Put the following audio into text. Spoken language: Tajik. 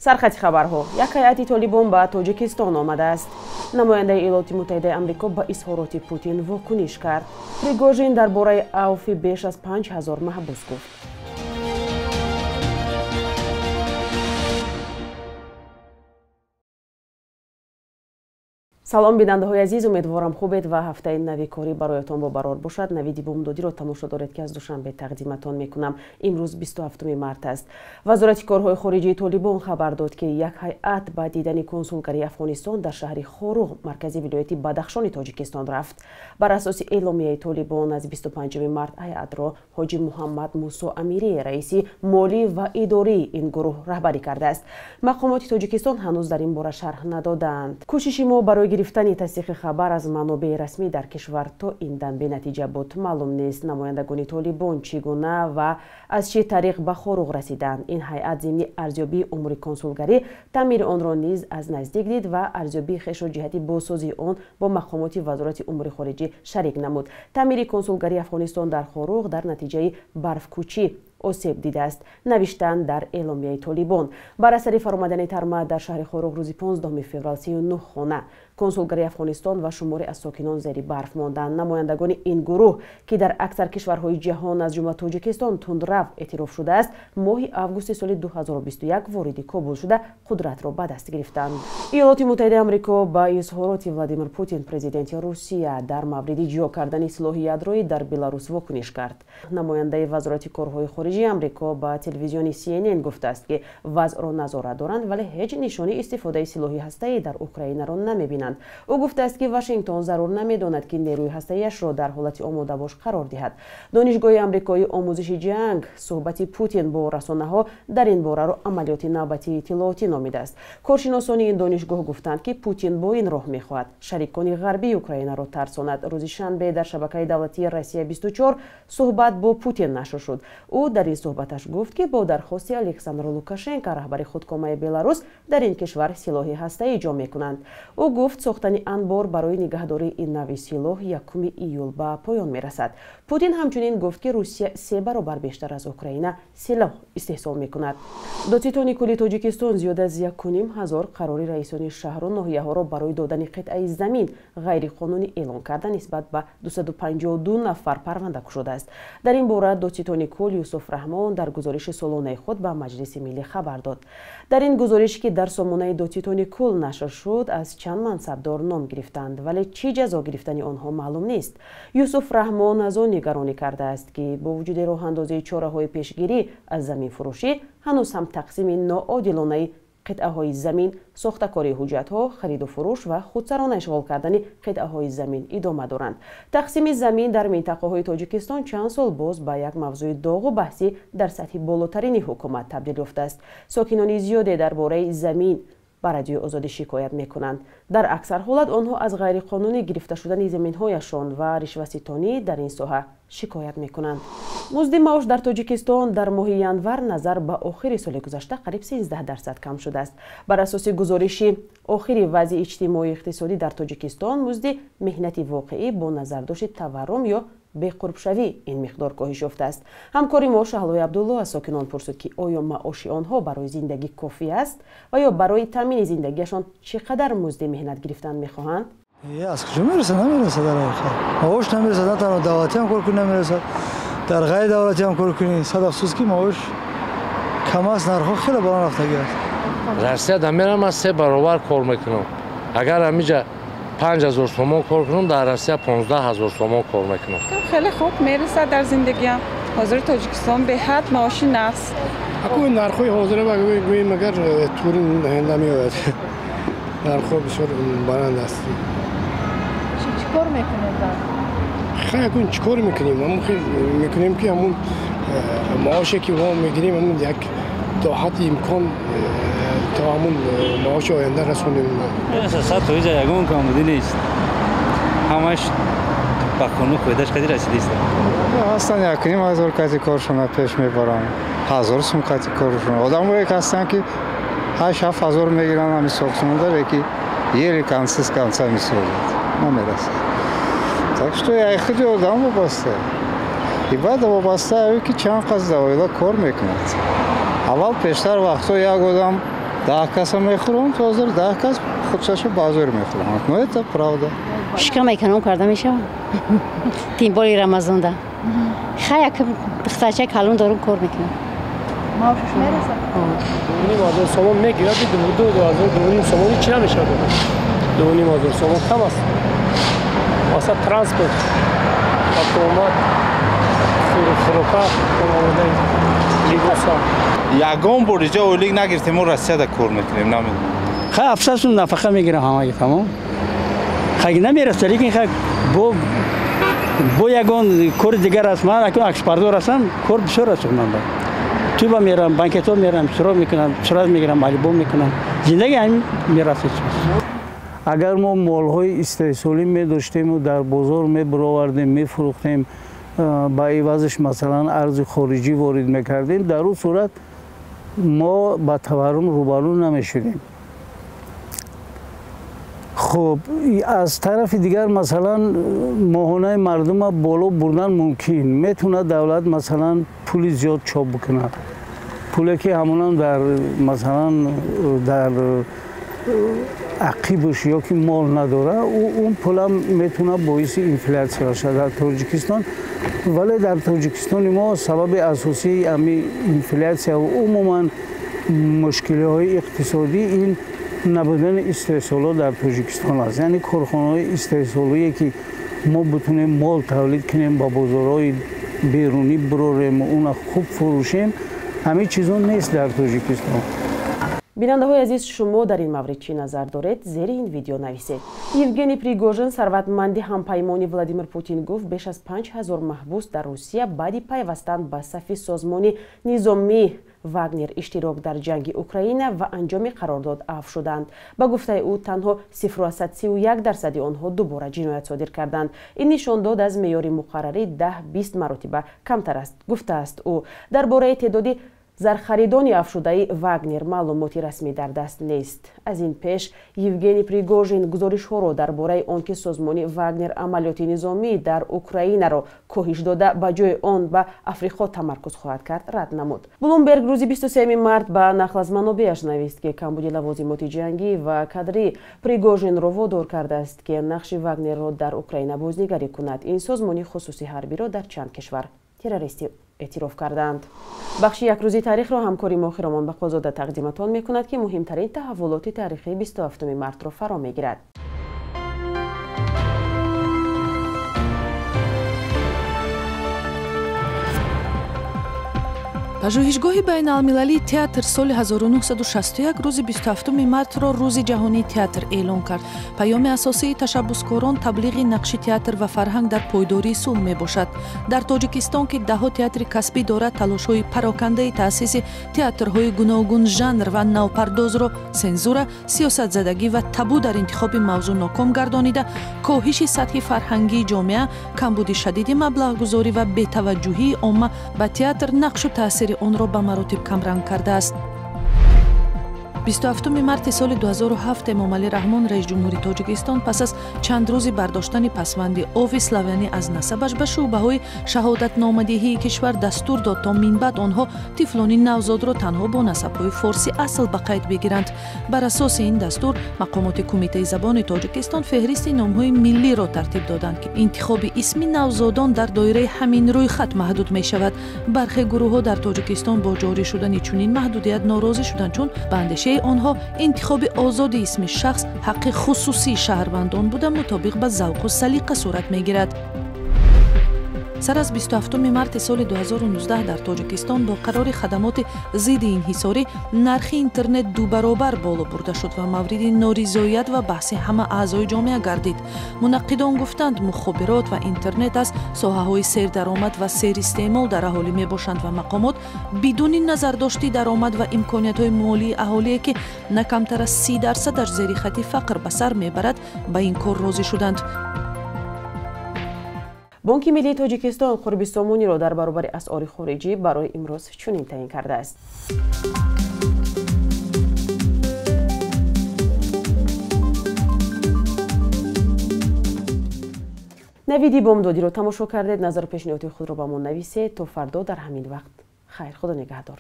سرخط خبرها یک هیئت طالبان به تاجیکستان آمده است. نماینده ایالات متحده آمریکا به اظهارات پوتین واکنش کرد. پریگوژین درباره عفو بیش از 5000 محبوس گفت. салом бинандаҳои азиз, умедворам хубед ва ҳафтаи нави корӣ бароятон бобарор бошад. навиди бомдодиро тамошо доред ки аз душанбе тақдиматон мекунам. имрӯз 27 март аст. вазорати корҳои хориҷии толибон хабар дод ки як ҳайат ба дидани консулгарии афғонистон дар шаҳри хоруғ, маркази вилояти бадахшони тоҷикистон рафт. бар асоси эъломияи толибон аз 25 март ҳайатро ҳоҷи муҳаммад мусо амирӣ, раиси молӣ ва идории ин гурӯҳ раҳбарӣ кардааст. мақомоти тоҷикистон ҳанӯз дар ин бора шарҳ надоданд. кӯшиши мо барои гирифтани тасдиқи хабар аз манобеи расмӣ дар кишвар то ин дам бенатиҷа буд. маълум нест намояндагони толибон чӣ гуна ва аз чӣ тариқ ба хоруғ расиданд. ин ҳайат зимни арзёбии умури консулгарӣ, таъмири онро низ аз наздик дид ва арзёбии хешро ҷиҳати бозсозии он бо мақомоти вазорати умури хориҷӣ шарик намуд. таъмири консулгарии афғонистон дар хоруғ дар натиҷаи барфкӯчӣ осеб дидааст, навиштанд дар эъломияи толибон. бар асари фаромадани тарма дар шаҳри хоруғ рӯзи 15 феврал 39 хона консулгарии афғонистон ва шуморе аз сокинон зери барф монданд. намояндагони ин гурӯҳ ки дар аксар кишварҳои ҷаҳон аз ҷумла тоҷикистон тундрав эътироф шудааст, моҳи августи соли 2021 вориди кобул шуда қудратро ба даст гирифтанд. иёлоти муттаҳидаи амрико ба изҳороти Владимир Путин, президенти Русия, дар мавриди ҷо кардани силоҳи ядроӣ дар Беларус вокуниш кард. намояндаи вазорати корҳои хориҷии амрико ба телевизиони CNN гуфтааст ки вазъро назорат доранд, вале ҳеҷ нишони истифодаи силоҳи ҳастаӣ дар Украинаро намебинанд. ӯ гуфтааст ки Вашингтон зарур намедонад ки нерӯи ҳастаиашро дар ҳолати омодабош қарор диҳад. донишгоҳи амрикои омӯзиши ҷанг суҳбати Путин бо расонаҳо дар ин бораро амалиёти навбатии иттилоотӣ номидааст. коршиносони ин донишгоҳ гуфтанд ки Путин бо ин роҳ мехоҳад шарикони ғарбии Украинаро тарсонад. рӯзи шанбе дар шабакаи давлатии Россия 24 суҳбат бо Путин нашр шуд. ӯ дар ин суҳбаташ гуфт ки бо дархости Александр Лукашенко, раҳбари худкомаи Беларус, дар ин кишвар силоҳи ҳастаӣ ҷо мекунанд. ӯ гуфт сохтани анбор барои нигаҳдории ин нави силоҳ 1 июл ба поён мерасад. Путин ҳамчунин гуфт ки Русия 3 баробар бештар аз Украина силоҳ истеҳсол мекунад. додситони кулли Тоҷикистон зиёда аз 1500 қарори раисони шаҳру ноҳияҳоро барои додани қитъаи замин ғайриқонунӣ эълон карда нисбат ба 252 нафар парванда кушодааст. дар ин бора додситони кул Юсуф Раҳмон дар гузориши солонаи худ ба Маҷлиси миллӣ хабар дод. дар ин гузориш ки дар сомонаи додситони кул нашр шуд, аз чанд мансабдор ном гирифтанд, вале чӣ ҷазо гирифтани онҳо маълум нест. Юсуф Раҳмон аз он нигаронӣ кардааст ки бо вуҷуди роҳандозии чораҳои пешгирӣ аз заминфурӯшӣ, ҳанӯз ҳам тақсими ноодилонаи қитъаҳои замин, сохтакории ҳуҷҷатҳо, хариду фурӯш ва худсарона ишғол кардани қитъаҳои замин идома доранд. тақсими замин дар минтақаҳои Тоҷикистон чанд сол боз ба як мавзӯи доғу баҳсӣ дар сатҳи болотарини ҳукумат табдил ёфтааст. сокинони зиёде дар бораи замин ба радиои озодӣ шикоят мекунанд. дар аксар ҳолат онҳо аз ғайриқонунӣ гирифта шудани заминҳояшон ва ришваситонӣ дар ин соҳа шикоят мекунанд. музди маош дар Тоҷикистон дар моҳи январ назар ба охири соли гузашта қариб 13% кам шудааст. бар асоси гузориши охири вазъи иҷтимоии иқтисодӣ дар Тоҷикистон, музди меҳнати воқеӣ бо назардошти таваррум ё беқурбшавӣ ин миқдор коҳиш ёфтааст. ҳамкори мо Шаҳлои Абдулло аз сокинон пурсид ки оё маоши онҳо барои зиндагӣ кофӣ аст ва ё барои таъмини зиндагиашон чӣ қадар музди меҳнат гирифтан мехоҳанд? аз куҷо мерасад? Намерасад. маош намерасад, на танҳо давлатӣ ҳам кор кунӣ намерасад, дар ғайри давлатӣ ҳам кор кунӣ. сад афсӯс ки маош кам аст, нархҳо хеле баланд рафтагӣ аст. Россия да мерам аз 3 баробар кор мекунам. агар ҳамиҷа 5000 сомон кор кунам, дар Россия 15000 сомон кор мекунам. خیلی خوب میرسه در زندگیم. حاضر تاجیکستان به حد معاشی نقص. اکنون نرخ‌های حاضر با گوییم اگر طور نمی‌آید. نرخ‌ها بسیار بلند است. چیکار میکنید؟ خیلی اکنون چیکار میکنیم؟ همون میکنیم که همون معاشی که ما میگیریم همون یک تا حد امکان تا همون معاش آینده رسونیم. اساسا تو اینجا یگان کامودی نیست. همش با خونو خودش کدی رسیدیست. هستن 1,500 کسی کارشون پیش میبرن. 1000 سوم کسی کارشون. آدمایی که هستن که 8-7,000 میگیرن همین ساختمون داره که یه کانسیس کانسا میسازد. نمیرسه. Так что я خیلی آدم وابسته. بعد وابسته که چند قضا دوایلا کار میکنند. اول پیشتر وقتا یک آدم 10 кас мехӯрам, то ҳозир 10 кас худшашу базор мехӯрам. Но это правда. Шикам эконом карда мешавад. Тем более Рамазонда. Хаяк духтарча калон дорум кор мекунам. маошаш мерасад? 2,5 сомон мегирад, 2,5 сомони чӣ намешавад? 2,5 сомон кам аст. васа транспорт, автомат, фурука, омодаи либоса. ягон бор иҷо ойлик нагирифтем, мо Россияда кор мекунем, намедонам. Хай афсасун нафақа мегирам ҳамаги тамом. Хай намераста, лекин хай бо ягон кори дигар аст. Ман акун акспардор ҳастам, кор бисёр аст манда. Туба мерам, банкетҳо мерам, сурат мекунам, сурат мегирам, алибом мекунам. Зиндаги ҳамин мерас ҳеч чиз. Агар мо молҳои истеҳсолӣ медоштему дар бозор мебаровардем, мефурӯхтем, ба ивазаш масалан арзи хориҷӣ ворид мекардем, дар он сурат мо ба таваррум рӯбарӯ намешудем. خب از طرف دیگر مثلا ماهانه مردم بالا بردن ممکن میتونه دولت مثلا پول زیاد چاپ بکنه پولی که همون در مثلا در عقیبش یا که مال نداره اون پول هم میتونه باعث اینفلاسیون شد در تاجیکستان ولی در تاجیکستان ما سبب اساسی همین اینفلاسیون و عموما مشکلی های اقتصادی این نبودن استحصالات در تاجیکستان است. یعنی کارخانه‌های استحصالی که ما بتونیم مال تولید کنیم با بازارهای بیرونی براریم و اون خوب فروشیم همه چیزا نیست در تاجیکستان. бинандаҳои азиз шумо дар ин маврид чӣ назар доред? зери ин видео нависед. Евгений Пригожин сарватманди ҳампаймони Владимир Путин гуфт беш аз 5000 маҳбус дар Русия баъди пайвастан ба сафи созмони низомии Вагнер иштирок дар ҷанги Украина ва анҷоми қарордод афв шуданд. Ба гуфтаи ӯ танҳо 0,31% онҳо дубора ҷиноят содир карданд. Ин нишон дод аз меъёри муқаррарӣ 10-20 маротиба камтар аст, гуфтааст ӯ. Дар бораи теъдоди зархаридони афшудаи Вагнер маълумоти расмӣ дар даст нест. Аз ин пеш Евгений Пригожин гузоришҳоро дар бораи он ки созмони Вагнер амалиёти низомӣ дар Украинаро коҳиш дода ба ҷои он ба Африқо тамаркуз хоҳад кард рад намуд. Блумберг рӯзи 23 март ба нақл аз манобеаш навист ки камбуди лавозимоти ҷангӣ ва кадрӣ Пригожинро водор кардааст ки нақши Вагнерро дар Украина бознигарӣ кунад. Ин созмони хусуси ҳарбиро дар чанд кишвар террористӣ اعتراف کردند. بخش یک روزی تاریخ را همکاری ما خیرمان بقوزاده تقدیمتان می کند که مهمترین تحولات تاریخی 27 مارس را فرا می گیرد. пажӯҳишгоҳи байналмилалии театр соли 1961 рӯзи 27 мартро рӯзи ҷаҳонии театр эълон кард. паёми асосии ташаббускорон таблиғи нақши театр ва фарҳанг дар пойдории сулҳ мебошад. дар тоҷикистон ки даҳо театри касбӣ дорад, талошҳои парокандаи таъсиси театрҳои гуногун жанр ва навпардозро сензура, сиёсатзадагӣ ва табу дар интихоби мавзӯъ ноком гардонида, коҳиши сатҳи фарҳангии ҷомеа, камбуди шадиди маблағгузорӣ ва бетаваҷҷӯҳии омма ба театр нақшу таъсири онро ба маротиб камранг кардааст. 27 марти соли 2007 Эмомалӣ Раҳмон раис ҷумҳури Тоҷикистон пас аз чанд рӯзи бардоштани пасванди ови славянӣ аз насабаш ба шӯъбаҳои шаҳодатномадиҳии кишвар дастур дод то минбаъд онҳо тифлони навзодро танҳо бо насабҳои форсӣ асл ба қайд бигиранд. бар асоси ин дастур мақомоти кумитаи забони Тоҷикистон феҳристи номҳои миллиро тартиб доданд ки интихоби исми навзодон дар доираи ҳамин рӯйхат маҳдуд мешавад. бархе гурӯҳҳо дар Тоҷикистон бо ҷорӣ шудани чунин маҳдудият норозӣ шуданд, чун ба андешаи онҳо интихоби озоди исми шахс ҳаққи хусусии шаҳрвандон буда мутобиқ ба завқу салиқа сурат мегирад. сар аз 27 марти соли 2019 дар Тоҷикистон бо қарори хадамоти зидди инҳисорӣ нархи интернет дубаробар боло бурда шуд ва мавриди норизоят ва баҳси ҳама аъзои ҷомеа гардид. мунаққидон гуфтанд мухобирот ва интернет аз соҳаҳои сердаромад ва серистеъмол дар аҳолӣ мебошанд ва мақомот бидуни назардошти даромад ва имкониятҳои молии аҳолие ки на камтар аз 30% зери хати фақр ба сар мебарад ба ин кор розӣ шуданд. бонки миллии Тоҷикистон қурби сомониро дар баробари асъори хориҷӣ барои имрӯз чунин таъин кардааст. навиди бомдодиро тамошо кардед. назару пешниҳоти худро ба мо нависед. то фардо дар ҳамин вақт хайр, худо нигаҳдор.